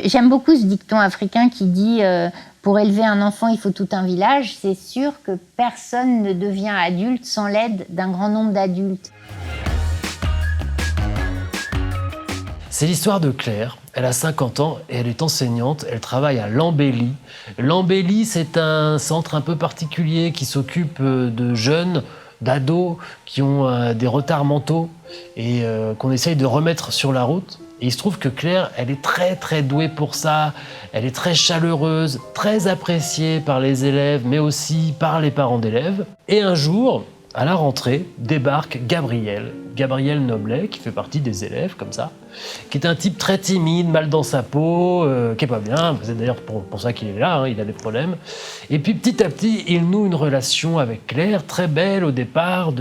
J'aime beaucoup ce dicton africain qui dit pour élever un enfant, il faut tout un village. C'est sûr que personne ne devient adulte sans l'aide d'un grand nombre d'adultes. C'est l'histoire de Claire. Elle a 50 ans et elle est enseignante. Elle travaille à l'Embellie. L'Embellie, c'est un centre un peu particulier qui s'occupe de jeunes, d'ados qui ont des retards mentaux et qu'on essaye de remettre sur la route. Et il se trouve que Claire, elle est très douée pour ça. Elle est très chaleureuse, très appréciée par les élèves, mais aussi par les parents d'élèves. Et un jour, à la rentrée, débarque Gabriel Noblet, qui fait partie des élèves, comme ça, qui est un type très timide, mal dans sa peau, qui est pas bien. C'est d'ailleurs pour ça qu'il est là, hein, il a des problèmes. Et puis petit à petit, il noue une relation avec Claire, très belle au départ,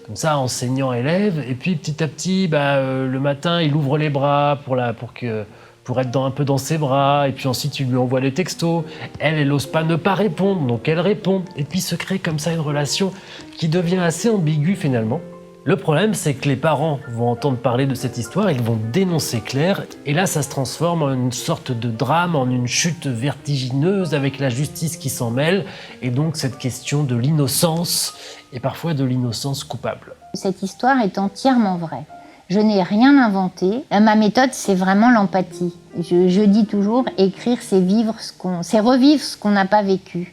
comme ça, enseignant-élève. Et puis petit à petit, le matin, il ouvre les bras pour être un peu dans ses bras. Et puis ensuite, il lui envoie les textos. Elle n'ose pas ne pas répondre, donc elle répond. Et puis se crée comme ça une relation qui devient assez ambiguë finalement. Le problème, c'est que les parents vont entendre parler de cette histoire, ils vont dénoncer Claire, et là, ça se transforme en une sorte de drame, en une chute vertigineuse avec la justice qui s'en mêle, et donc cette question de l'innocence, et parfois de l'innocence coupable. Cette histoire est entièrement vraie. Je n'ai rien inventé. Ma méthode, c'est vraiment l'empathie. Je dis toujours, écrire, c'est revivre ce qu'on n'a pas vécu.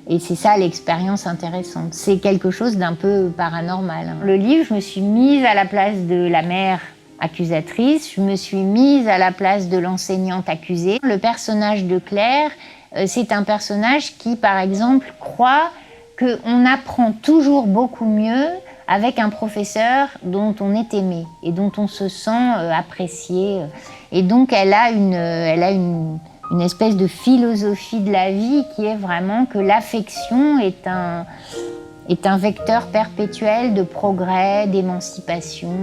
Et c'est ça l'expérience intéressante. C'est quelque chose d'un peu paranormal. Le livre, je me suis mise à la place de la mère accusatrice, je me suis mise à la place de l'enseignante accusée. Le personnage de Claire, c'est un personnage qui, par exemple, croit qu'on apprend toujours beaucoup mieux avec un professeur dont on est aimé et dont on se sent apprécié. Et donc, elle a une espèce de philosophie de la vie qui est vraiment que l'affection est un vecteur perpétuel de progrès, d'émancipation.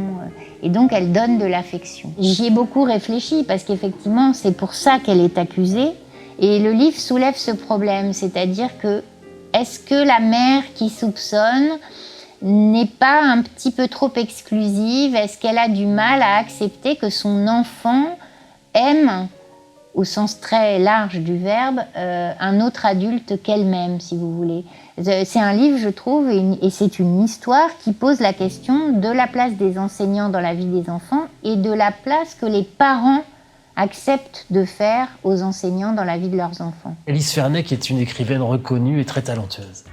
Et donc, elle donne de l'affection. J'y ai beaucoup réfléchi parce qu'effectivement, c'est pour ça qu'elle est accusée. Et le livre soulève ce problème, c'est-à-dire que est-ce que la mère qui soupçonne n'est pas un petit peu trop exclusive? Est-ce qu'elle a du mal à accepter que son enfant aime, au sens très large du verbe, un autre adulte qu'elle-même, si vous voulez. C'est un livre, je trouve, et c'est une histoire qui pose la question de la place des enseignants dans la vie des enfants et de la place que les parents acceptent de faire aux enseignants dans la vie de leurs enfants. Élise Ferney, qui est une écrivaine reconnue et très talentueuse.